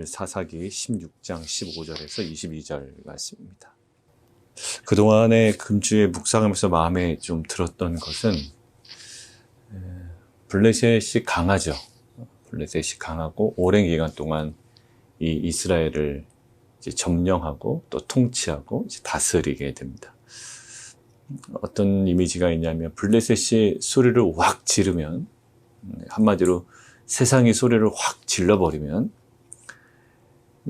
오늘 사사기 16장 15절에서 22절 말씀입니다. 그동안의 금주에 묵상하면서 마음에 좀 들었던 것은 블레셋이 강하죠. 블레셋이 강하고 오랜 기간 동안 이 이스라엘을 이제 점령하고 또 통치하고 이제 다스리게 됩니다. 어떤 이미지가 있냐면 블레셋이 소리를 확 지르면, 한마디로 세상이 소리를 확 질러버리면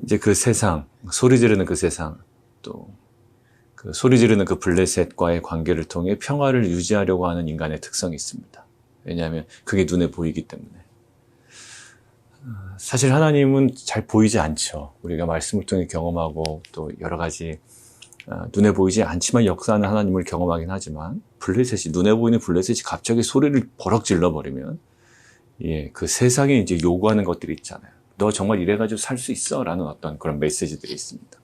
이제 그 세상, 소리 지르는 그 세상, 또 그 소리 지르는 그 블레셋과의 관계를 통해 평화를 유지하려고 하는 인간의 특성이 있습니다. 왜냐하면 그게 눈에 보이기 때문에. 사실 하나님은 잘 보이지 않죠. 우리가 말씀을 통해 경험하고 또 여러 가지 눈에 보이지 않지만 역사하는 하나님을 경험하긴 하지만, 블레셋이, 눈에 보이는 블레셋이 갑자기 소리를 버럭 질러버리면 그 세상에 이제 요구하는 것들이 있잖아요. 너 정말 이래가지고 살 수 있어? 라는 어떤 그런 메시지들이 있습니다.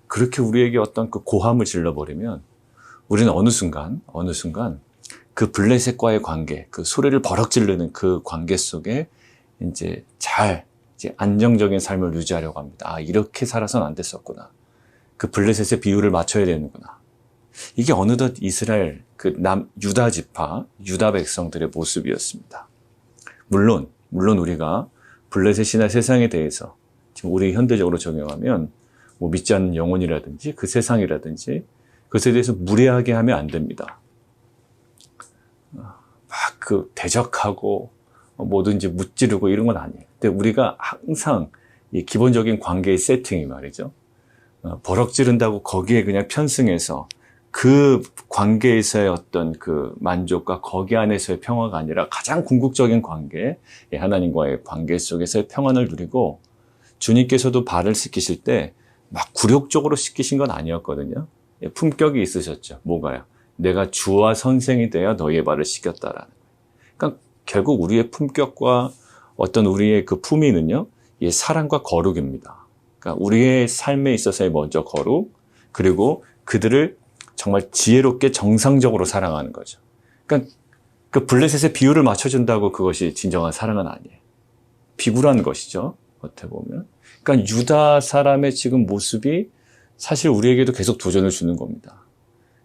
그렇게 우리에게 어떤 그 고함을 질러버리면 우리는 어느 순간 그 블레셋과의 관계, 그 소리를 버럭 지르는 그 관계 속에 이제 안정적인 삶을 유지하려고 합니다. 아, 이렇게 살아서는 안 됐었구나. 그 블레셋의 비율을 맞춰야 되는구나. 이게 어느덧 이스라엘, 유다 지파, 유다 백성들의 모습이었습니다. 물론 우리가 블레셋이나 세상에 대해서 지금 우리 현대적으로 적용하면 믿지 않는 영혼이라든지 그 세상이라든지 그것에 대해서 무례하게 하면 안 됩니다. 막 대적하고 뭐든지 무찌르고 이런 건 아니에요. 근데 우리가 항상 이 기본적인 관계의 세팅이 말이죠. 버럭 지른다고 거기에 그냥 편승해서 그 관계에서의 어떤 그 만족과 거기 안에서의 평화가 아니라 가장 궁극적인 관계, 하나님과의 관계 속에서의 평안을 누리고, 주님께서도 발을 씻기실 때 막 굴욕적으로 씻기신 건 아니었거든요. 품격이 있으셨죠. 뭐가요? 내가 주와 선생이 되어 너희의 발을 씻겼다라는 거예요. 그러니까 결국 우리의 품격과 어떤 우리의 그 품위는요, 사랑과 거룩입니다. 그러니까 우리의 삶에 있어서의 먼저 거룩, 그리고 그들을 정말 지혜롭게 정상적으로 사랑하는 거죠. 그러니까 그 블레셋의 비율을 맞춰준다고 그것이 진정한 사랑은 아니에요. 비굴한 것이죠. 어떻게 보면. 그러니까 유다 사람의 지금 모습이 사실 우리에게도 계속 도전을 주는 겁니다.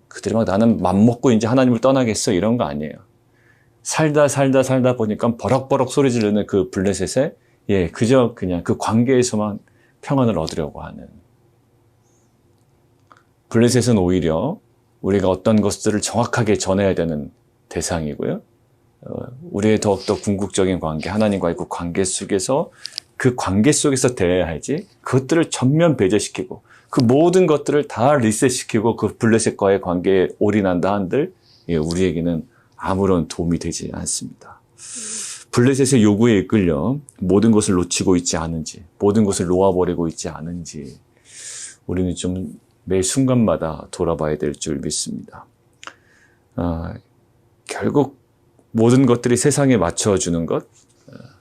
그들이 막 나는 맘먹고 이제 하나님을 떠나겠어 이런 거 아니에요. 살다 보니까 버럭버럭 소리 지르는 그 블레셋에 그저 그냥 그 관계에서만 평안을 얻으려고 하는. 블레셋은 오히려 우리가 어떤 것들을 정확하게 전해야 되는 대상이고요. 우리의 더욱더 궁극적인 관계, 하나님과의 그 관계 속에서 대해야 하지, 그것들을 전면 배제시키고 그 모든 것들을 다 리셋시키고 그 블레셋과의 관계에 올인한다 한들 우리에게는 아무런 도움이 되지 않습니다. 블레셋의 요구에 이끌려 모든 것을 놓치고 있지 않은지, 모든 것을 놓아버리고 있지 않은지 우리는 좀 매 순간마다 돌아봐야 될 줄 믿습니다. 결국 모든 것들이 세상에 맞춰주는 것,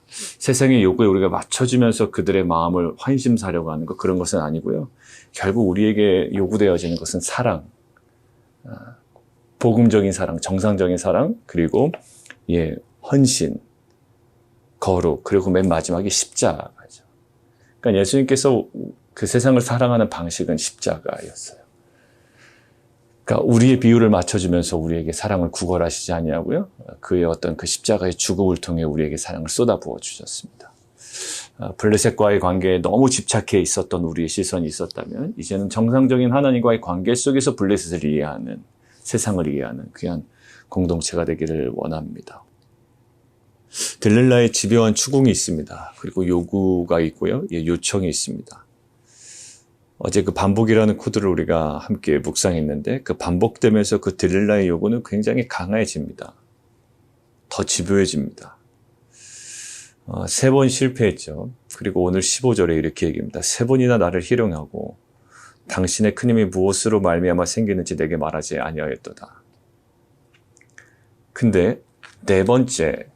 세상의 요구에 우리가 맞춰주면서 그들의 마음을 환심사려고 하는 것, 그런 것은 아니고요. 결국 우리에게 요구되어지는 것은 사랑, 복음적인 사랑, 정상적인 사랑, 그리고 헌신, 거룩, 그리고 맨 마지막에 십자가죠. 그러니까 예수님께서 그 세상을 사랑하는 방식은 십자가였어요. 그러니까 우리의 비율을 맞춰주면서 우리에게 사랑을 구걸하시지 아니하고요. 그의 어떤 그 십자가의 죽음을 통해 우리에게 사랑을 쏟아부어 주셨습니다. 블레셋과의 관계에 너무 집착해 있었던 우리의 시선이 있었다면 이제는 정상적인 하나님과의 관계 속에서 블레셋을 이해하는, 세상을 이해하는 귀한 공동체가 되기를 원합니다. 들릴라의 집요한 추궁이 있습니다. 그리고 요구가 있고요. 요청이 있습니다. 어제 그 반복이라는 코드를 우리가 함께 묵상했는데 그 반복되면서 그 들릴라의 요구는 굉장히 강해집니다. 더 집요해집니다. 3번 실패했죠. 그리고 오늘 15절에 이렇게 얘기합니다. 3번이나 나를 희롱하고 당신의 큰 힘이 무엇으로 말미암아 생기는지 내게 말하지 아니하였도다. 근데 4번째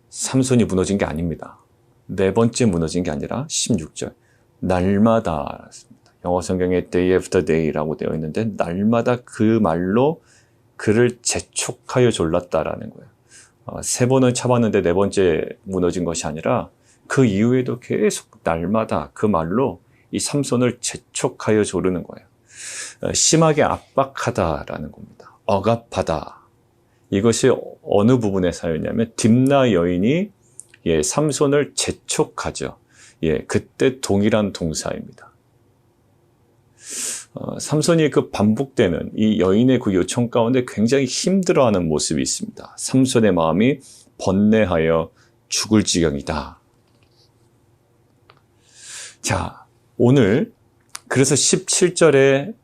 삼손이 무너진 게 아닙니다. 4번째 무너진 게 아니라 16절 날마다, 영어 성경에 day after day라고 되어 있는데 날마다 그 말로 그를 재촉하여 졸랐다라는 거예요. 3번은 참았는데 4번째 무너진 것이 아니라 그 이후에도 계속 날마다 그 말로 이 삼손을 재촉하여 조르는 거예요. 심하게 압박하다라는 겁니다. 억압하다. 이것이 어느 부분의 사연이냐면 딥나 여인이 삼손을 재촉하죠. 그때 동일한 동사입니다. 삼손이 그 반복되는 이 여인의 그 요청 가운데 굉장히 힘들어하는 모습이 있습니다. 삼손의 마음이 번뇌하여 죽을 지경이다. 자, 오늘 그래서 17절에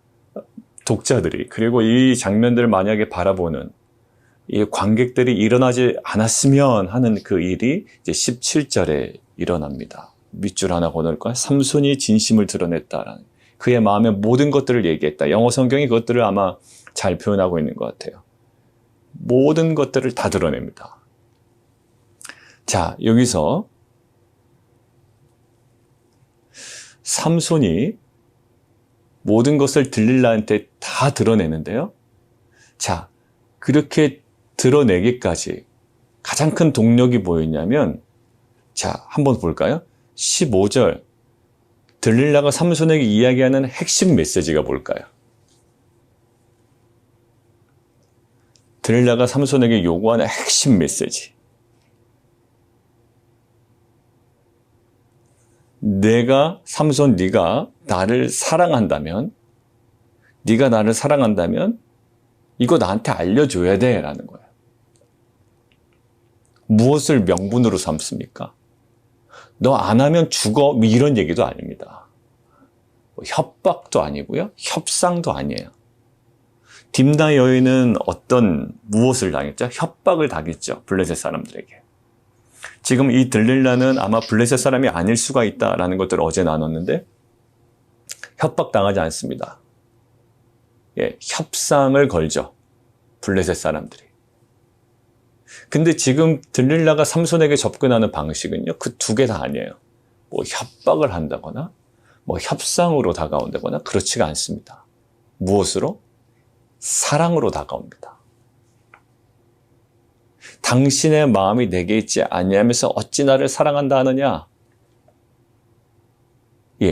독자들이 그리고 이 장면들을 만약에 바라보는 이 관객들이 일어나지 않았으면 하는 그 일이 이제 17절에 일어납니다. 밑줄 하나 거둘까요? 삼손이 진심을 드러냈다라는 그의 마음의 모든 것들을 얘기했다. 영어 성경이 그것들을 아마 잘 표현하고 있는 것 같아요. 모든 것들을 다 드러냅니다. 자, 여기서 삼손이 모든 것을 들릴라한테 다 드러내는데요. 자, 그렇게 드러내기까지 가장 큰 동력이 뭐였냐면, 자, 한번 볼까요? 15절. 들릴라가 삼손에게 이야기하는 핵심 메시지가 뭘까요? 들릴라가 삼손에게 요구하는 핵심 메시지. 삼손, 네가 나를 사랑한다면, 이거 나한테 알려줘야 돼 라는 거예요. 무엇을 명분으로 삼습니까? 너 안 하면 죽어, 이런 얘기도 아닙니다. 협박도 아니고요, 협상도 아니에요. 딥나 여인은 무엇을 당했죠? 협박을 당했죠, 블레셋 사람들에게. 지금 이 들릴라는 아마 블레셋 사람이 아닐 수가 있다라는 것들을 어제 나눴는데, 협박당하지 않습니다. 협상을 걸죠, 블레셋 사람들이. 근데 지금 들릴라가 삼손에게 접근하는 방식은요, 그 두 개 다 아니에요. 협박을 한다거나, 협상으로 다가온다거나, 그렇지가 않습니다. 무엇으로? 사랑으로 다가옵니다. 당신의 마음이 내게 있지 아니하면서 어찌 나를 사랑한다 하느냐?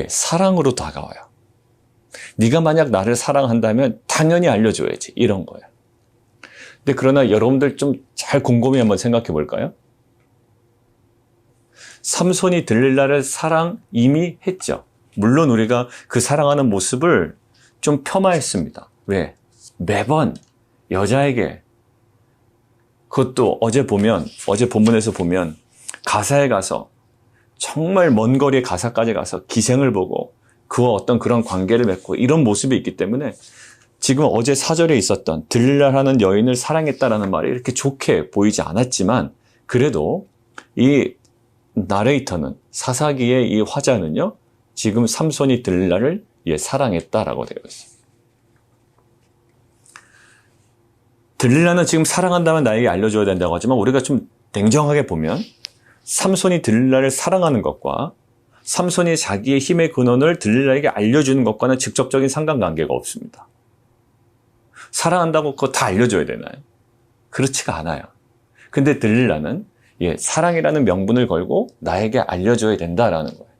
사랑으로 다가와요. 네가 만약 나를 사랑한다면 당연히 알려줘야지, 이런 거예요. 근데 그러나 여러분들 좀 잘 곰곰이 한번 생각해 볼까요? 삼손이 들릴라를 이미 했죠. 물론 우리가 그 사랑하는 모습을 좀 폄하했습니다. 왜? 매번 여자에게, 그것도 어제 본문에서 보면 가사에 가서 정말 먼 거리의 가사까지 가서 기생을 보고 그와 어떤 그런 관계를 맺고 이런 모습이 있기 때문에 지금 어제 4절에 있었던 들릴라라는 여인을 사랑했다라는 말이 이렇게 좋게 보이지 않았지만, 그래도 이 나레이터는, 사사기의 이 화자는요, 지금 삼손이 들릴라를 사랑했다라고 되어 있어요. 들릴라는 지금 사랑한다면 나에게 알려줘야 된다고 하지만, 우리가 좀 냉정하게 보면 삼손이 들릴라를 사랑하는 것과 삼손이 자기의 힘의 근원을 들릴라에게 알려주는 것과는 직접적인 상관관계가 없습니다. 사랑한다고 그거 다 알려줘야 되나요? 그렇지가 않아요. 근데 들릴라는 사랑이라는 명분을 걸고 나에게 알려줘야 된다라는 거예요.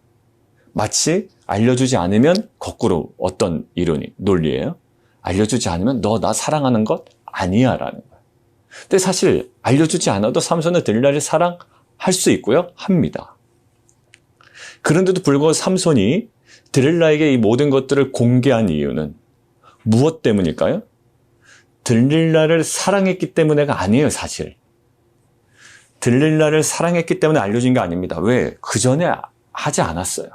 마치 알려주지 않으면 거꾸로 어떤 논리예요? 알려주지 않으면 너 나 사랑하는 것 아니야 라는 거예요. 근데 사실 알려주지 않아도 삼손은 들릴라를 사랑할 수 있고요, 합니다. 그런데도 불구하고 삼손이 들릴라에게 이 모든 것들을 공개한 이유는 무엇 때문일까요? 들릴라를 사랑했기 때문에가 아니에요, 사실. 들릴라를 사랑했기 때문에 알려진 게 아닙니다. 왜? 그 전에 하지 않았어요.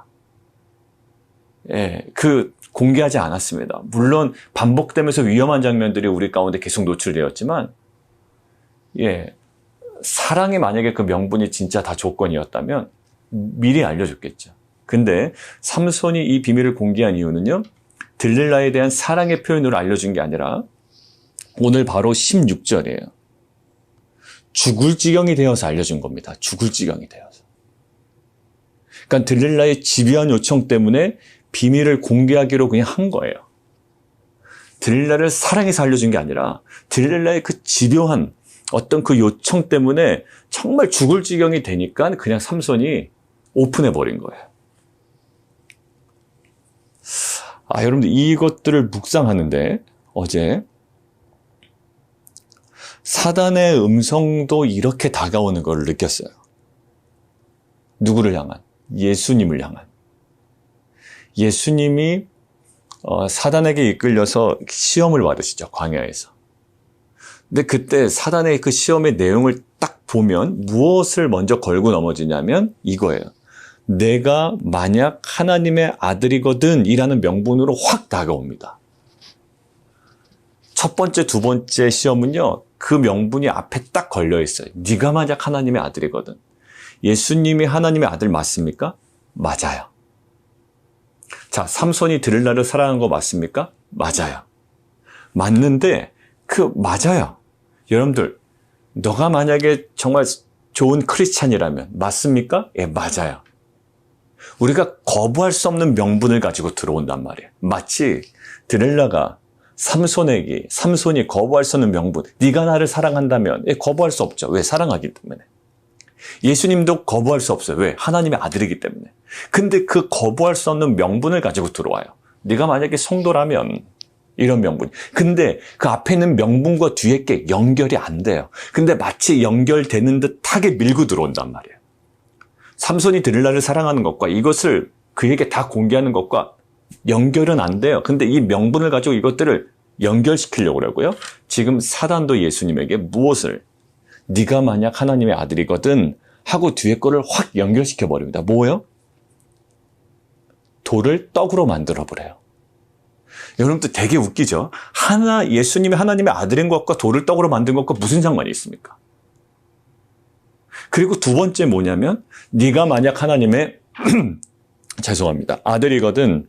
공개하지 않았습니다. 물론 반복되면서 위험한 장면들이 우리 가운데 계속 노출되었지만, 사랑이 만약에 그 명분이 진짜 다 조건이었다면 미리 알려줬겠죠. 근데 삼손이 이 비밀을 공개한 이유는요, 들릴라에 대한 사랑의 표현으로 알려준 게 아니라 오늘 바로 16절이에요. 죽을 지경이 되어서 알려준 겁니다. 죽을 지경이 되어서. 그러니까 들릴라의 집요한 요청 때문에 비밀을 공개하기로 그냥 한 거예요. 들릴라를 사랑해서 알려준 게 아니라 들릴라의 그 집요한 어떤 그 요청 때문에 정말 죽을 지경이 되니까 그냥 삼손이 오픈해 버린 거예요. 여러분들 이것들을 묵상하는데 어제 사단의 음성도 이렇게 다가오는 걸 느꼈어요. 누구를 향한? 예수님을 향한. 예수님이 사단에게 이끌려서 시험을 받으시죠. 광야에서. 근데 그때 사단의 그 시험의 내용을 딱 보면 무엇을 먼저 걸고 넘어지냐면 이거예요. 내가 만약 하나님의 아들이거든 이라는 명분으로 확 다가옵니다. 첫 번째, 두 번째 시험은요. 그 명분이 앞에 딱 걸려 있어요. 네가 만약 하나님의 아들이거든. 예수님이 하나님의 아들 맞습니까? 맞아요. 자, 삼손이 드릴라를 사랑한 거 맞습니까? 맞아요. 맞는데 맞아요. 여러분들, 너가 만약에 정말 좋은 크리스찬이라면 맞습니까? 예, 맞아요. 우리가 거부할 수 없는 명분을 가지고 들어온단 말이에요. 마치 드릴라가 삼손이 거부할 수 없는 명분. 네가 나를 사랑한다면 거부할 수 없죠. 왜? 사랑하기 때문에. 예수님도 거부할 수 없어요. 왜? 하나님의 아들이기 때문에. 근데 그 거부할 수 없는 명분을 가지고 들어와요. 네가 만약에 성도라면 이런 명분. 근데 그 앞에 있는 명분과 뒤에 게 연결이 안 돼요. 근데 마치 연결되는 듯하게 밀고 들어온단 말이에요. 삼손이 드릴라를 사랑하는 것과 이것을 그에게 다 공개하는 것과 연결은 안 돼요. 근데 이 명분을 가지고 이것들을 연결시키려고 그러고요. 지금 사단도 예수님에게 무엇을 네가 만약 하나님의 아들이거든 하고 뒤에 거를 확 연결시켜 버립니다. 뭐예요? 돌을 떡으로 만들어 버려요. 여러분들 되게 웃기죠? 예수님이 하나님의 아들인 것과 돌을 떡으로 만든 것과 무슨 상관이 있습니까? 그리고 두 번째 뭐냐면 네가 만약 하나님의 죄송합니다. 아들이거든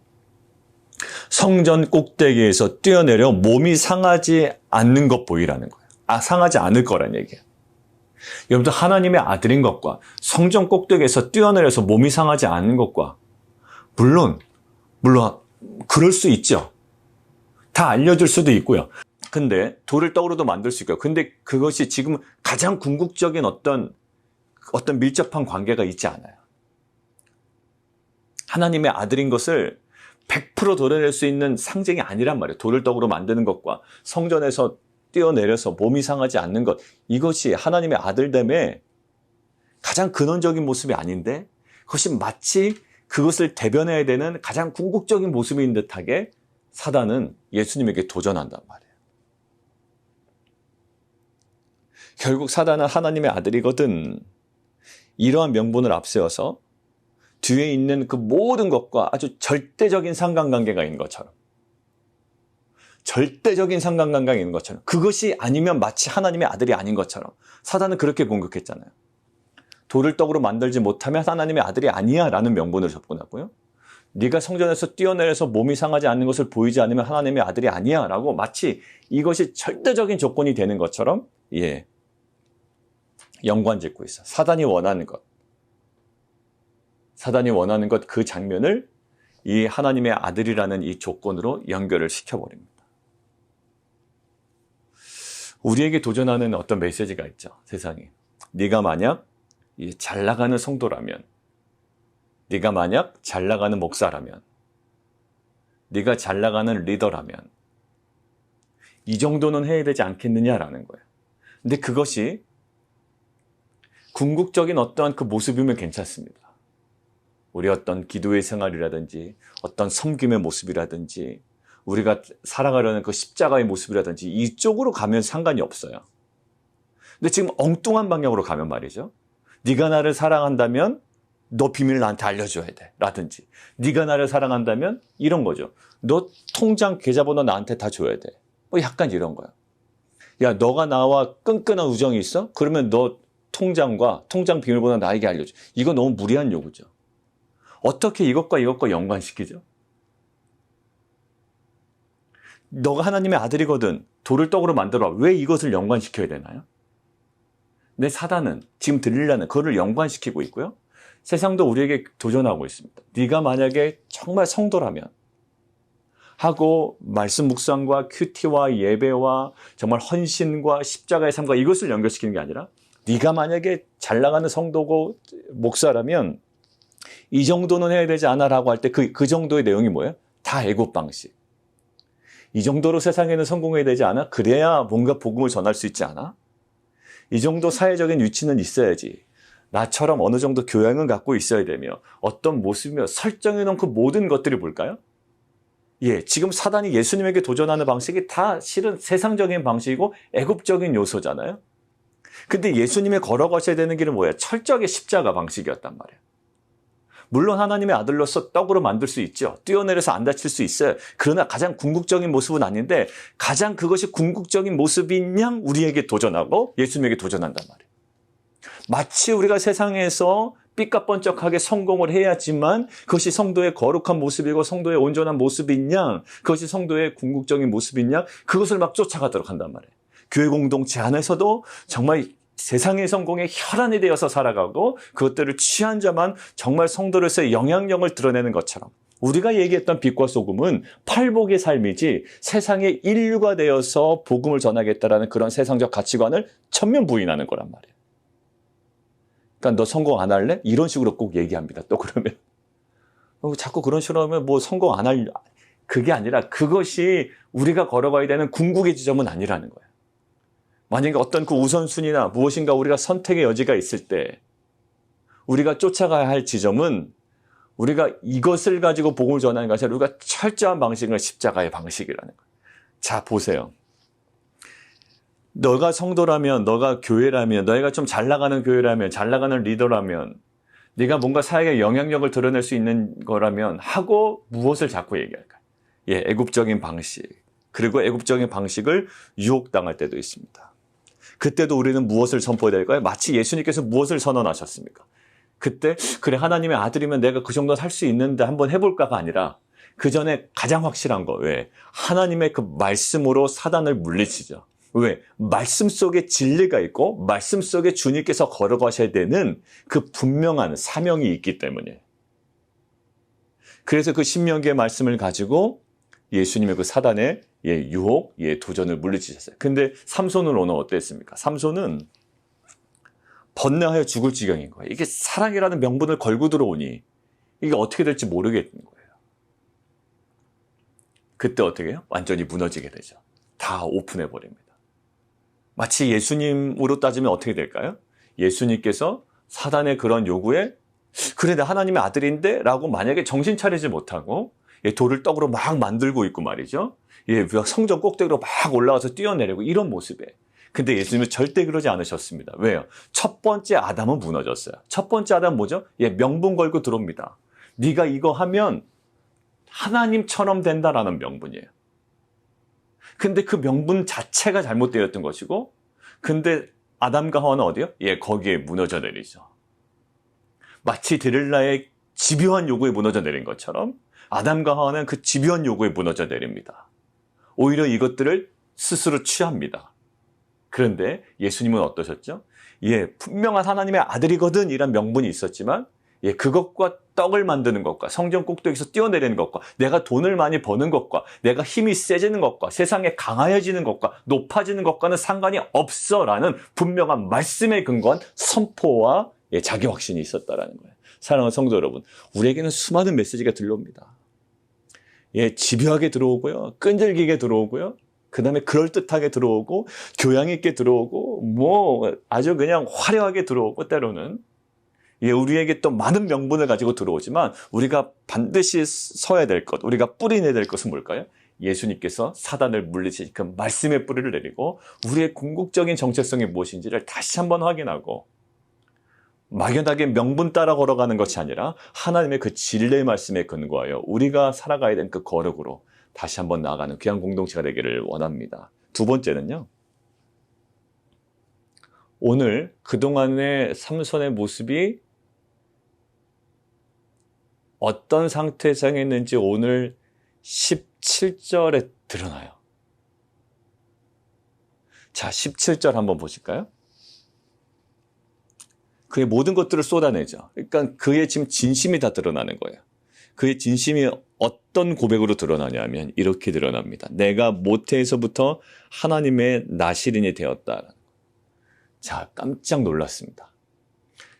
성전 꼭대기에서 뛰어내려 몸이 상하지 않는 것 보이라는 거예요. 상하지 않을 거란 얘기예요. 여러분들 하나님의 아들인 것과 성전 꼭대기에서 뛰어내려서 몸이 상하지 않는 것과 물론 그럴 수 있죠. 다 알려줄 수도 있고요. 근데 돌을 떡으로도 만들 수 있고요. 근데 그것이 지금 가장 궁극적인 어떤 밀접한 관계가 있지 않아요. 하나님의 아들인 것을 100% 도려낼 수 있는 상징이 아니란 말이에요. 돌을 떡으로 만드는 것과 성전에서 뛰어내려서 몸이 상하지 않는 것. 이것이 하나님의 아들됨의 가장 근원적인 모습이 아닌데 그것이 마치 그것을 대변해야 되는 가장 궁극적인 모습인 듯하게 사단은 예수님에게 도전한단 말이에요. 결국 사단은 하나님의 아들이거든. 이러한 명분을 앞세워서 뒤에 있는 그 모든 것과 아주 절대적인 상관관계가 있는 것처럼 그것이 아니면 마치 하나님의 아들이 아닌 것처럼 사단은 그렇게 공격했잖아요. 돌을 떡으로 만들지 못하면 하나님의 아들이 아니야 라는 명분을 접근하고요. 네가 성전에서 뛰어내려서 몸이 상하지 않는 것을 보이지 않으면 하나님의 아들이 아니야 라고 마치 이것이 절대적인 조건이 되는 것처럼 연관 짓고 있어. 사단이 원하는 것 그 장면을 이 하나님의 아들이라는 이 조건으로 연결을 시켜버립니다. 우리에게 도전하는 어떤 메시지가 있죠. 세상에. 네가 만약 잘 나가는 성도라면, 네가 만약 잘 나가는 목사라면, 네가 잘 나가는 리더라면 이 정도는 해야 되지 않겠느냐라는 거예요. 근데 그것이 궁극적인 어떠한 그 모습이면 괜찮습니다. 우리 어떤 기도의 생활이라든지 어떤 섬김의 모습이라든지 우리가 살아가려는 그 십자가의 모습이라든지 이쪽으로 가면 상관이 없어요. 근데 지금 엉뚱한 방향으로 가면 말이죠. 네가 나를 사랑한다면 너 비밀을 나한테 알려줘야 돼 라든지 네가 나를 사랑한다면 이런 거죠. 너 통장 계좌번호 나한테 다 줘야 돼. 약간 이런 거야. 야, 너가 나와 끈끈한 우정이 있어? 그러면 너 통장과 통장 비밀번호 나에게 알려줘. 이거 너무 무리한 요구죠. 어떻게 이것과 연관시키죠? 너가 하나님의 아들이거든. 돌을 떡으로 만들어. 왜 이것을 연관시켜야 되나요? 내 사단은 지금 드릴라는 그거를 연관시키고 있고요. 세상도 우리에게 도전하고 있습니다. 네가 만약에 정말 성도라면 하고 말씀 묵상과 큐티와 예배와 정말 헌신과 십자가의 삶과 이것을 연결시키는 게 아니라 네가 만약에 잘 나가는 성도고 목사라면 이 정도는 해야 되지 않아? 라고 할 때 그 정도의 내용이 뭐예요? 다 애국 방식. 이 정도로 세상에는 성공해야 되지 않아? 그래야 뭔가 복음을 전할 수 있지 않아? 이 정도 사회적인 위치는 있어야지. 나처럼 어느 정도 교양은 갖고 있어야 되며 어떤 모습이며 설정해놓은 그 모든 것들이 뭘까요? 예, 지금 사단이 예수님에게 도전하는 방식이 다 실은 세상적인 방식이고 애국적인 요소잖아요. 근데 예수님이 걸어가셔야 되는 길은 뭐예요? 철저하게 십자가 방식이었단 말이에요. 물론 하나님의 아들로서 떡으로 만들 수 있죠. 뛰어내려서 안 다칠 수 있어요. 그러나 가장 궁극적인 모습은 아닌데 가장 그것이 궁극적인 모습인 양 우리에게 도전하고 예수님에게 도전한단 말이에요. 마치 우리가 세상에서 삐까뻔쩍하게 성공을 해야지만 그것이 성도의 거룩한 모습이고 성도의 온전한 모습인 양, 그것이 성도의 궁극적인 모습인 양, 그것을 막 쫓아가도록 한단 말이에요. 교회 공동체 안에서도 정말 세상의 성공에 혈안이 되어서 살아가고 그것들을 취한 자만 정말 성도로서의 영향력을 드러내는 것처럼 우리가 얘기했던 빛과 소금은 팔복의 삶이지 세상의 인류가 되어서 복음을 전하겠다라는 그런 세상적 가치관을 전면 부인하는 거란 말이에요. 그러니까 너 성공 안 할래? 이런 식으로 꼭 얘기합니다. 또 그러면 자꾸 그런 식으로 하면 뭐 성공 안 할 그게 아니라 그것이 우리가 걸어가야 되는 궁극의 지점은 아니라는 거예요. 만약에 어떤 그 우선순위나 무엇인가 우리가 선택의 여지가 있을 때 우리가 쫓아가야 할 지점은 우리가 이것을 가지고 복음을 전하는 것이 아니라 우리가 철저한 방식은 십자가의 방식이라는 거예요. 자, 보세요. 너가 성도라면, 너가 교회라면, 너희가 좀 잘 나가는 교회라면, 잘 나가는 리더라면, 네가 뭔가 사회에 영향력을 드러낼 수 있는 거라면 하고 무엇을 자꾸 얘기할까? 예, 애국적인 방식. 그리고 애국적인 방식을 유혹당할 때도 있습니다. 그때도 우리는 무엇을 선포해야 될까요? 마치 예수님께서 무엇을 선언하셨습니까? 그때 그래 하나님의 아들이면 내가 그 정도 할 수 있는데 한번 해볼까가 아니라 그 전에 가장 확실한 거 왜? 하나님의 그 말씀으로 사단을 물리치죠. 왜? 말씀 속에 진리가 있고 말씀 속에 주님께서 걸어가셔야 되는 그 분명한 사명이 있기 때문이에요. 그래서 그 신명기의 말씀을 가지고 예수님의 그 사단의 유혹, 도전을 물리치셨어요. 근데 삼손은 오늘 어땠습니까? 삼손은 번뇌하여 죽을 지경인 거예요. 이게 사랑이라는 명분을 걸고 들어오니 이게 어떻게 될지 모르겠는 거예요. 그때 어떻게 해요? 완전히 무너지게 되죠. 다 오픈해 버립니다. 마치 예수님으로 따지면 어떻게 될까요? 예수님께서 사단의 그런 요구에 그래 나 하나님의 아들인데 라고 만약에 정신 차리지 못하고 돌을 떡으로 막 만들고 있고 말이죠. 성전 꼭대기로 막 올라가서 뛰어내리고 이런 모습에. 근데 예수님은 절대 그러지 않으셨습니다. 왜요? 첫 번째 아담은 무너졌어요. 첫 번째 아담은 뭐죠? 명분 걸고 들어옵니다. 네가 이거 하면 하나님처럼 된다라는 명분이에요. 근데 그 명분 자체가 잘못되었던 것이고 근데 아담과 하와는 어디요? 거기에 무너져 내리죠. 마치 데릴라의 집요한 요구에 무너져 내린 것처럼 아담과 하와는 그 집요한 요구에 무너져 내립니다. 오히려 이것들을 스스로 취합니다. 그런데 예수님은 어떠셨죠? 분명한 하나님의 아들이거든 이란 명분이 있었지만 그것과 떡을 만드는 것과 성전 꼭대기에서 뛰어내리는 것과 내가 돈을 많이 버는 것과 내가 힘이 세지는 것과 세상에 강하여지는 것과 높아지는 것과는 상관이 없어라는 분명한 말씀에 근거한 선포와 자기 확신이 있었다라는 거예요. 사랑하는 성도 여러분, 우리에게는 수많은 메시지가 들려옵니다. 집요하게 들어오고요. 끈질기게 들어오고요. 그 다음에 그럴듯하게 들어오고 교양 있게 들어오고 아주 그냥 화려하게 들어오고 때로는 우리에게 또 많은 명분을 가지고 들어오지만 우리가 반드시 서야 될 것, 우리가 뿌리내야 될 것은 뭘까요? 예수님께서 사단을 물리치신 그 말씀의 뿌리를 내리고 우리의 궁극적인 정체성이 무엇인지를 다시 한번 확인하고 막연하게 명분 따라 걸어가는 것이 아니라 하나님의 그 진리의 말씀에 근거하여 우리가 살아가야 되는 그 거룩으로 다시 한번 나아가는 귀한 공동체가 되기를 원합니다. 두 번째는요. 오늘 그동안의 삼손의 모습이 어떤 상태에서 행했는지 오늘 17절에 드러나요. 자, 17절 한번 보실까요? 그의 모든 것들을 쏟아내죠. 그러니까 그의 지금 진심이 다 드러나는 거예요. 그의 진심이 어떤 고백으로 드러나냐면 이렇게 드러납니다. 내가 모태에서부터 하나님의 나시린이 되었다. 자, 깜짝 놀랐습니다.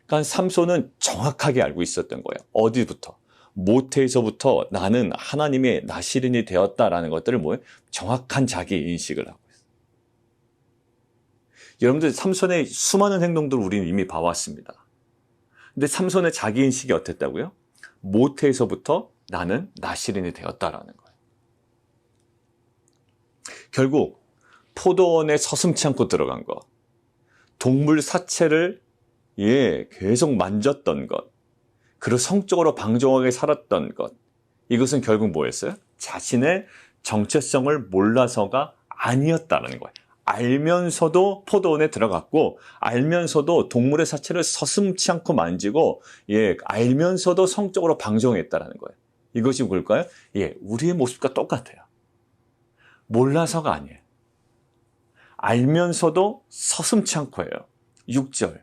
그러니까 삼손은 정확하게 알고 있었던 거예요. 어디부터? 모태에서부터 나는 하나님의 나시린이 되었다라는 것들을 뭐예요? 정확한 자기 인식을 하고 있어요. 여러분들 삼손의 수많은 행동들을 우리는 이미 봐왔습니다. 근데 삼손의 자기 인식이 어땠다고요? 모태에서부터 나는 나시린이 되었다라는 거예요. 결국 포도원에 서슴지 않고 들어간 것, 동물 사체를 계속 만졌던 것, 그리고 성적으로 방종하게 살았던 것, 이것은 결국 뭐였어요? 자신의 정체성을 몰라서가 아니었다는 거예요. 알면서도 포도원에 들어갔고, 알면서도 동물의 사체를 서슴지 않고 만지고, 알면서도 성적으로 방종했다는 거예요. 이것이 뭘까요? 우리의 모습과 똑같아요. 몰라서가 아니에요. 알면서도 서슴지 않고예요. 6절,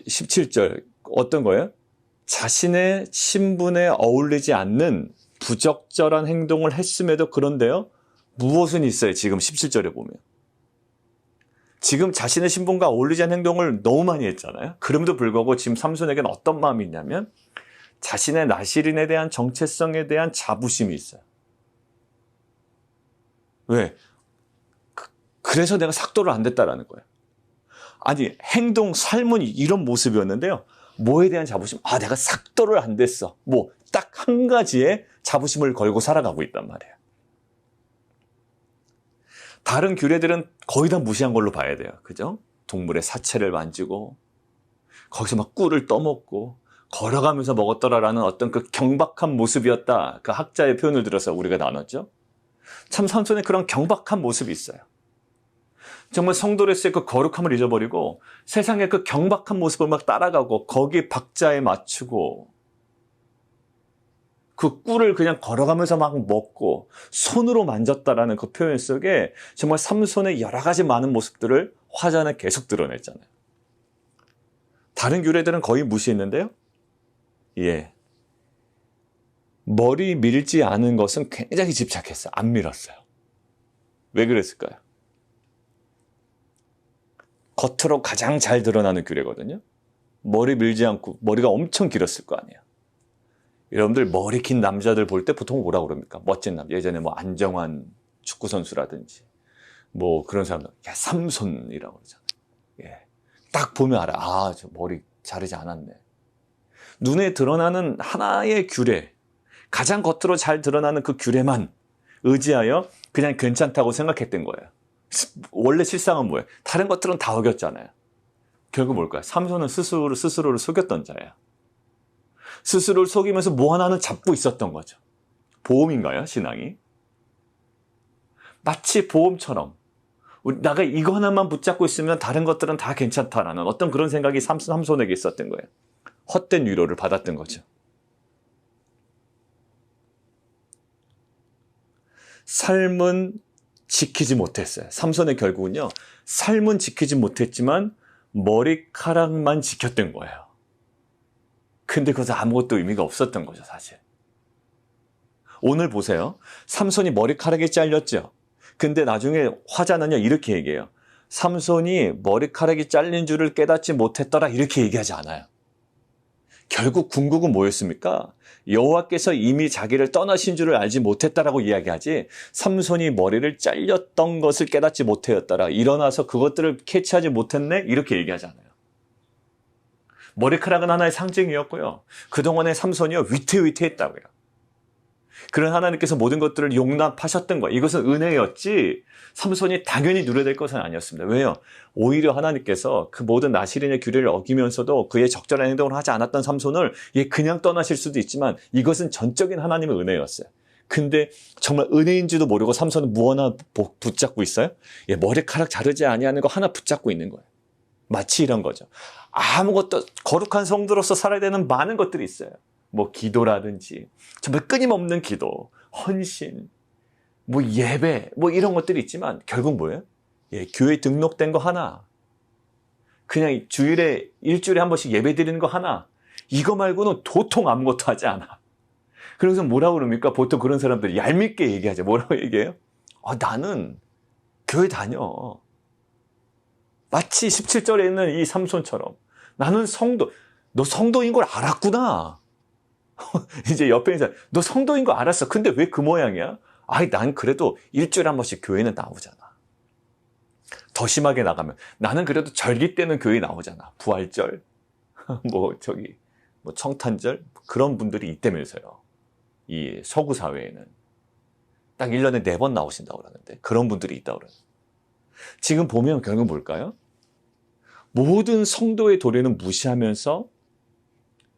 17절 어떤 거예요? 자신의 신분에 어울리지 않는 부적절한 행동을 했음에도 그런데요. 무엇은 있어요? 지금 17절에 보면. 지금 자신의 신분과 어울리지 않는 행동을 너무 많이 했잖아요. 그럼에도 불구하고 지금 삼손에게는 어떤 마음이 있냐면 자신의 나시린에 대한 정체성에 대한 자부심이 있어요. 왜? 그래서 내가 삭도를 안 됐다라는 거예요. 아니, 행동, 삶은 이런 모습이었는데요. 뭐에 대한 자부심? 내가 삭도를 안 됐어. 딱 한 가지의 자부심을 걸고 살아가고 있단 말이에요. 다른 규례들은 거의 다 무시한 걸로 봐야 돼요. 그죠? 동물의 사체를 만지고, 거기서 막 꿀을 떠먹고, 걸어가면서 먹었더라라는 어떤 그 경박한 모습이었다. 그 학자의 표현을 들어서 우리가 나눴죠. 참 삼손의 그런 경박한 모습이 있어요. 정말 성도로서의 그 거룩함을 잊어버리고 세상의 그 경박한 모습을 막 따라가고 거기에 박자에 맞추고 그 꿀을 그냥 걸어가면서 막 먹고 손으로 만졌다라는 그 표현 속에 정말 삼손의 여러 가지 많은 모습들을 화전에 계속 드러냈잖아요. 다른 규례들은 거의 무시했는데요. 머리 밀지 않은 것은 굉장히 집착했어요. 안 밀었어요. 왜 그랬을까요? 겉으로 가장 잘 드러나는 규례거든요. 머리 밀지 않고 머리가 엄청 길었을 거 아니에요. 여러분들 머리 긴 남자들 볼 때 보통 뭐라고 그럽니까? 멋진 남자. 예전에 안정환 축구선수라든지 그런 사람들 삼손이라고 그러잖아요. 딱 보면 알아. 저 머리 자르지 않았네. 눈에 드러나는 하나의 규례, 가장 겉으로 잘 드러나는 그 규례만 의지하여 그냥 괜찮다고 생각했던 거예요. 원래 실상은 뭐예요? 다른 것들은 다 어겼잖아요. 결국 뭘까요? 삼손은 스스로를 속였던 자예요. 스스로를 속이면서 뭐 하나는 잡고 있었던 거죠. 보험인가요? 신앙이? 마치 보험처럼 내가 이거 하나만 붙잡고 있으면 다른 것들은 다 괜찮다라는 어떤 그런 생각이 삼손에게 있었던 거예요. 헛된 위로를 받았던 거죠. 삶은 지키지 못했어요. 삼손의 결국은요. 삶은 지키지 못했지만 머리카락만 지켰던 거예요. 근데 그것은 아무것도 의미가 없었던 거죠, 사실. 오늘 보세요. 삼손이 머리카락이 잘렸죠. 근데 나중에 화자는요, 이렇게 얘기해요. 삼손이 머리카락이 잘린 줄을 깨닫지 못했더라, 이렇게 얘기하지 않아요. 결국 궁극은 뭐였습니까? 여호와께서 이미 자기를 떠나신 줄을 알지 못했다라고 이야기하지, 삼손이 머리를 잘렸던 것을 깨닫지 못하였더라, 일어나서 그것들을 캐치하지 못했네, 이렇게 얘기하지 않아요. 머리카락은 하나의 상징이었고요. 그동안의 삼손이요, 위태위태했다고요. 그런 하나님께서 모든 것들을 용납하셨던 거예요. 이것은 은혜였지 삼손이 당연히 누려야 될 것은 아니었습니다. 왜요? 오히려 하나님께서 그 모든 나시린의 규례를 어기면서도 그의 적절한 행동을 하지 않았던 삼손을 그냥 떠나실 수도 있지만 이것은 전적인 하나님의 은혜였어요. 근데 정말 은혜인지도 모르고 삼손은 뭐 하나 붙잡고 있어요? 머리카락 자르지 아니하는 거 하나 붙잡고 있는 거예요. 마치 이런 거죠. 아무것도 거룩한 성도로서 살아야 되는 많은 것들이 있어요. 기도라든지 정말 끊임없는 기도, 헌신, 예배, 이런 것들이 있지만 결국 뭐예요? 교회에 등록된 거 하나, 그냥 주일에 일주일에 한 번씩 예배 드리는 거 하나, 이거 말고는 도통 아무것도 하지 않아. 그래서 뭐라고 그럽니까? 보통 그런 사람들이 얄밉게 얘기하죠. 뭐라고 얘기해요? 나는 교회 다녀. 마치 17절에 있는 이 삼손처럼 나는 너 성도인 걸 알았구나. 이제 옆에 있는 사람, 너 성도인 거 알았어. 근데 왜 그 모양이야? 아이, 난 그래도 일주일에 한 번씩 교회는 나오잖아. 더 심하게 나가면 나는 그래도 절기 때는 교회 나오잖아. 부활절, 뭐 청탄절, 그런 분들이 있다면서요. 이 서구 사회에는 딱 1년에 4번 나오신다고 그러는데 그런 분들이 있다고 그러는. 지금 보면 결국 뭘까요? 모든 성도의 도리는 무시하면서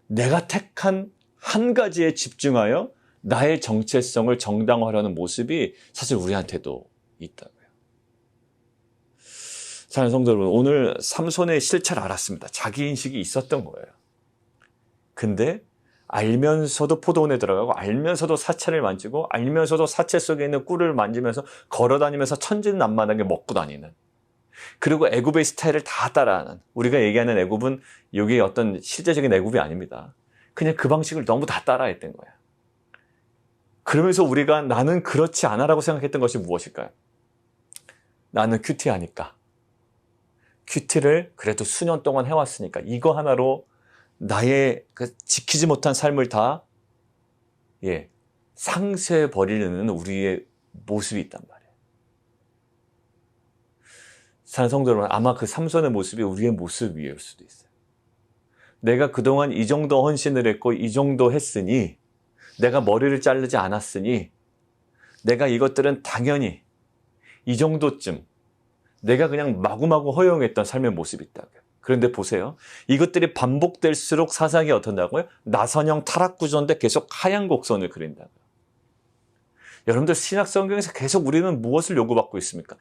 내가 택한 한 가지에 집중하여 나의 정체성을 정당화하려는 모습이 사실 우리한테도 있다고요. 사랑하는 성도 여러분, 오늘 삼손의 실체를 알았습니다. 자기인식이 있었던 거예요. 근데 알면서도 포도원에 들어가고 알면서도 사체를 만지고 알면서도 사체 속에 있는 꿀을 만지면서 걸어다니면서 천진난만하게 먹고 다니는, 그리고 애굽의 스타일을 다 따라하는, 우리가 얘기하는 애굽은 여기 어떤 실제적인 애굽이 아닙니다. 그냥 그 방식을 너무 다 따라했던 거야. 그러면서 우리가 나는 그렇지 않아라고 생각했던 것이 무엇일까요? 나는 큐티하니까, 큐티를 그래도 수년 동안 해왔으니까 이거 하나로 나의 그 지키지 못한 삶을 다 상쇄해버리려는 우리의 모습이 있단 말이에요. 사랑하는 성도 여러분, 아마 그 삼손의 모습이 우리의 모습일 수도 있어요. 내가 그동안 이 정도 헌신을 했고 이 정도 했으니, 내가 머리를 자르지 않았으니, 내가 이것들은 당연히 이 정도쯤 내가 그냥 마구마구 허용했던 삶의 모습이 있다고요. 그런데 보세요. 이것들이 반복될수록 사상이 어떤다고요? 나선형 타락구조인데 계속 하얀 곡선을 그린다고요. 여러분들 신약 성경에서 계속 우리는 무엇을 요구받고 있습니까?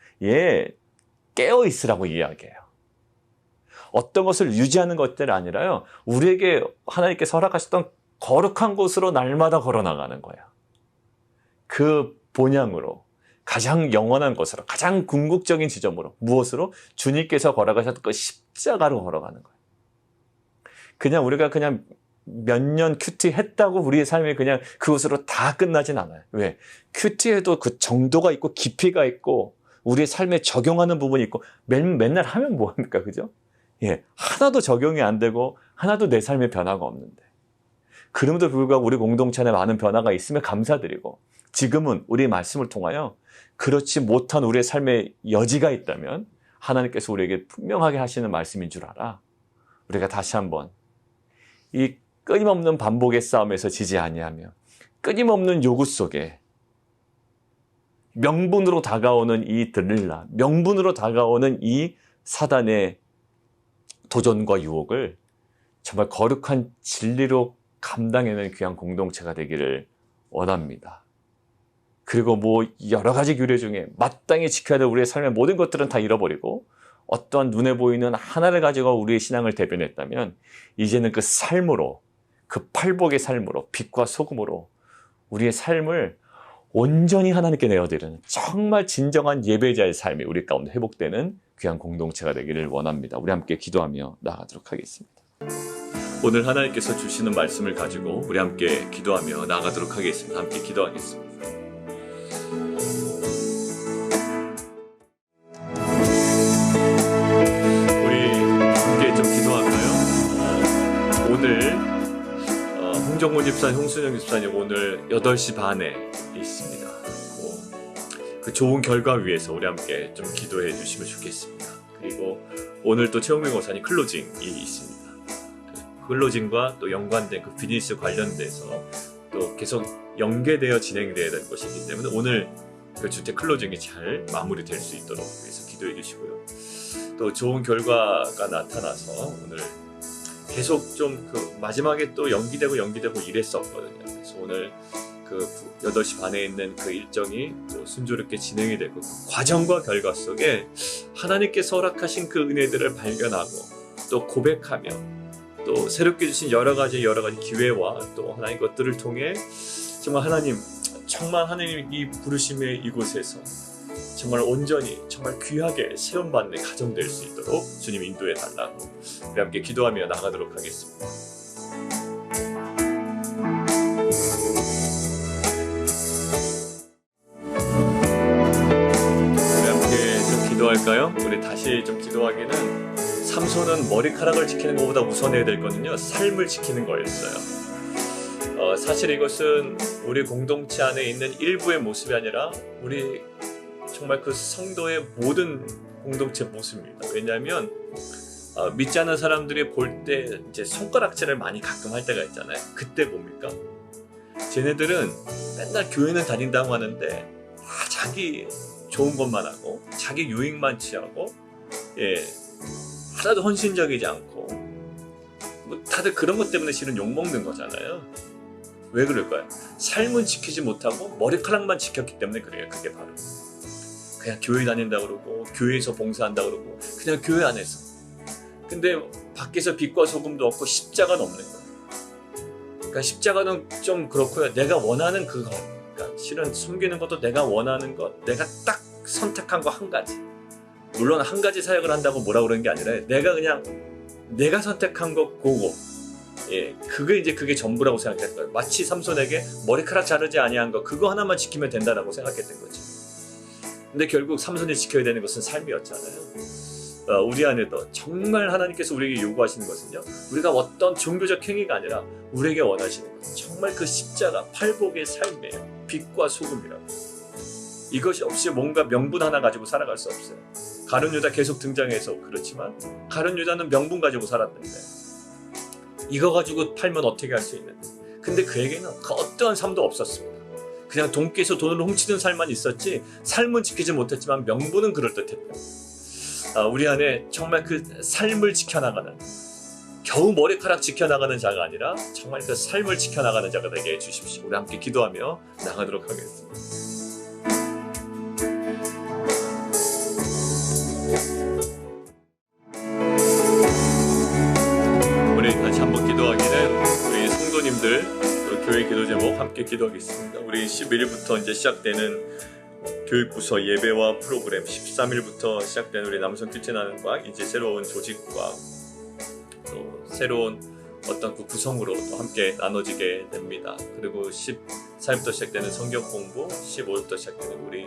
깨어있으라고 이야기해요. 어떤 것을 유지하는 것들이 아니라요, 우리에게 하나님께서 허락하셨던 거룩한 곳으로 날마다 걸어나가는 거예요. 그 본향으로, 가장 영원한 것으로, 가장 궁극적인 지점으로, 무엇으로? 주님께서 걸어가셨던 그 십자가로 걸어가는 거예요. 그냥 우리가 그냥 몇 년 큐티 했다고 우리의 삶이 그냥 그것으로 다 끝나진 않아요. 왜? 큐티에도 그 정도가 있고 깊이가 있고 우리의 삶에 적용하는 부분이 있고, 맨날 하면 뭐합니까? 그죠? 하나도 적용이 안 되고 하나도 내 삶에 변화가 없는데, 그럼에도 불구하고 우리 공동체 안에 많은 변화가 있으면 감사드리고, 지금은 우리의 말씀을 통하여 그렇지 못한 우리의 삶의 여지가 있다면 하나님께서 우리에게 분명하게 하시는 말씀인 줄 알아. 우리가 다시 한번 이 끊임없는 반복의 싸움에서 지지 아니하며 끊임없는 요구 속에 명분으로 다가오는 이 들릴라, 명분으로 다가오는 이 사단의 도전과 유혹을 정말 거룩한 진리로 감당해내는 귀한 공동체가 되기를 원합니다. 그리고 여러 가지 규례 중에 마땅히 지켜야 될 우리의 삶의 모든 것들은 다 잃어버리고 어떠한 눈에 보이는 하나를 가지고 우리의 신앙을 대변했다면, 이제는 그 삶으로, 그 팔복의 삶으로, 빛과 소금으로 우리의 삶을 온전히 하나님께 내어드리는 정말 진정한 예배자의 삶이 우리 가운데 회복되는 귀한 공동체가 되기를 원합니다. 우리 함께 기도하며 나아가도록 하겠습니다. 오늘 하나님께서 주시는 말씀을 가지고 우리 함께 기도하며 나아가도록 하겠습니다. 함께 기도하겠습니다. 우리 함께 좀 기도할까요? 오늘 홍정호 집사님, 홍순영 집사님 오늘 8시 반에 있습니다. 그 좋은 결과 위해서 우리 함께 좀 기도해 주시면 좋겠습니다. 그리고 오늘 또 최홍민 목사님 클로징이 있습니다. 클로징과 또 연관된 그 비즈니스 관련돼서 또 계속 연계되어 진행되어야 될 것이기 때문에 오늘 그 주택 클로징이 잘 마무리될 수 있도록 위해서 기도해 주시고요. 또 좋은 결과가 나타나서 오늘 계속 좀 그 마지막에 또 연기되고 이랬었거든요. 그래서 오늘 그 8시 반에 있는 그 일정이 또 순조롭게 진행이 되고, 그 과정과 결과 속에 하나님께서 허락하신 그 은혜들을 발견하고 또 고백하며 또 새롭게 주신 여러 가지 기회와 또 하나님 것들을 통해 정말 하나님 이 부르심의 이곳에서 정말 온전히 정말 귀하게 세움받는 가정 될 수 있도록 주님 인도해 달라고 우리 함께 기도하며 나가도록 하겠습니다. 우리 함께 좀 기도할까요? 우리 다시 좀 기도하기는 삼손은 머리카락을 지키는 것보다 우선해야 될 거는요, 삶을 지키는 거였어요. 사실 이것은 우리 공동체 안에 있는 일부의 모습이 아니라 우리 정말 그 성도의 모든 공동체 모습입니다. 왜냐하면 믿지 않는 사람들이 볼 때 이제 손가락질을 많이 가끔 할 때가 있잖아요. 그때 뭡니까? 쟤네들은 맨날 교회는 다닌다고 하는데 자기 좋은 것만 하고 자기 유익만 취하고 하나도 헌신적이지 않고 뭐 다들 그런 것 때문에 실은 욕먹는 거잖아요. 왜 그럴까요? 삶은 지키지 못하고 머리카락만 지켰기 때문에 그래요. 그게 바로 그냥 교회 다닌다 그러고 교회에서 봉사한다 그러고 그냥 교회 안에서, 근데 밖에서 빛과 소금도 없고 십자가는 없는 거예요. 그러니까 십자가는 좀 그렇고요. 내가 원하는 그거, 그러니까 실은 숨기는 것도 내가 원하는 것, 내가 딱 선택한 거 한 가지. 물론 한 가지 사역을 한다고 뭐라 그러는 게 아니라 내가 그냥 내가 선택한 거 그거, 그게 전부라고 생각했던 거예요. 마치 삼손에게 머리카락 자르지 아니한 거 그거 하나만 지키면 된다라고 생각했던 거죠. 근데 결국 삼손이 지켜야 되는 것은 삶이었잖아요. 우리 안에도 정말 하나님께서 우리에게 요구하시는 것은요, 우리가 어떤 종교적 행위가 아니라 우리에게 원하시는 것은 정말 그 십자가 팔복의 삶이에요. 빛과 소금이라고. 이것이 없이 뭔가 명분 하나 가지고 살아갈 수 없어요. 가룟 유다 계속 등장해서 그렇지만 가룟 유다는 명분 가지고 살았는데 이거 가지고 팔면 어떻게 할 수 있는데, 근데 그에게는 그 어떠한 삶도 없었습니다. 그냥 돈께서 돈을 훔치는 삶만 있었지 삶은 지키지 못했지만 명분은 그럴듯했다. 우리 안에 정말 그 삶을 지켜나가는, 겨우 머리카락 지켜나가는 자가 아니라 정말 그 삶을 지켜나가는 자가 되게 해주십시오. 우리 함께 기도하며 나가도록 하겠습니다. 우리 다시 한번 기도하기는 우리 성도님들 또 교회 기도 제목 함께 기도하겠습니다. 우리 11일부터 이제 시작되는 교육부서 예배와 프로그램, 13일부터 시작되는 우리 남성 큐티 나는 과학, 이제 새로운 조직과 또 새로운 어떤 그 구성으로 또 함께 나눠지게 됩니다. 그리고 14일부터 시작되는 성경 공부, 15일부터 시작되는 우리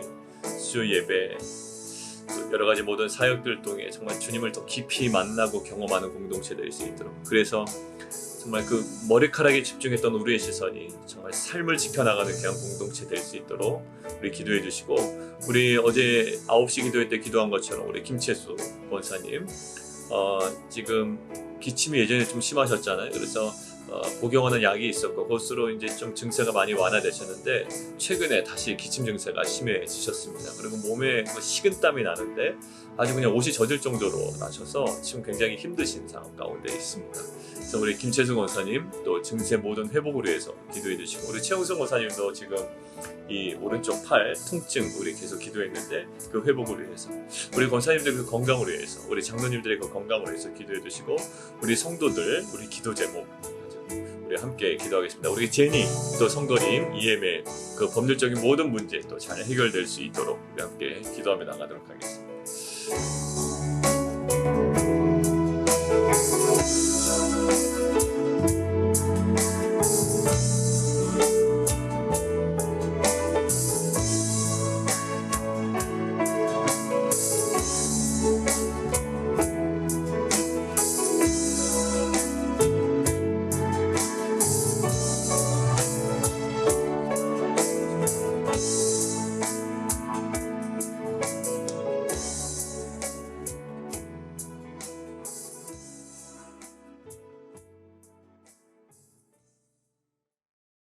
주 예배, 여러 가지 모든 사역들 통해 정말 주님을 더 깊이 만나고 경험하는 공동체 될 수 있도록, 그래서 정말 그 머리카락에 집중했던 우리의 시선이 정말 삶을 지켜나가는 그냥 공동체 될 수 있도록 우리 기도해 주시고, 우리 어제 9시 기도회 때 기도한 것처럼 우리 김채수 권사님 지금 기침이 예전에 좀 심하셨잖아요. 그래서 복용하는 약이 있었고 그것으로 이제 좀 증세가 많이 완화되셨는데 최근에 다시 기침 증세가 심해지셨습니다. 그리고 몸에 식은땀이 나는데 아주 그냥 옷이 젖을 정도로 나셔서 지금 굉장히 힘드신 상황 가운데 있습니다. 그래서 우리 김채수 권사님 또 증세 모든 회복을 위해서 기도해 주시고, 우리 최홍성 권사님도 지금 이 오른쪽 팔 통증 우리 계속 기도했는데 그 회복을 위해서, 우리 권사님들 그 건강을 위해서, 우리 장로님들의 그 건강을 위해서 기도해 주시고, 우리 성도들 우리 기도 제목 우리 함께 기도하겠습니다. 우리 제니 또 성도님 EM의 그 법률적인 모든 문제 또 잘 해결될 수 있도록 우리 함께 기도하며 나가도록 하겠습니다.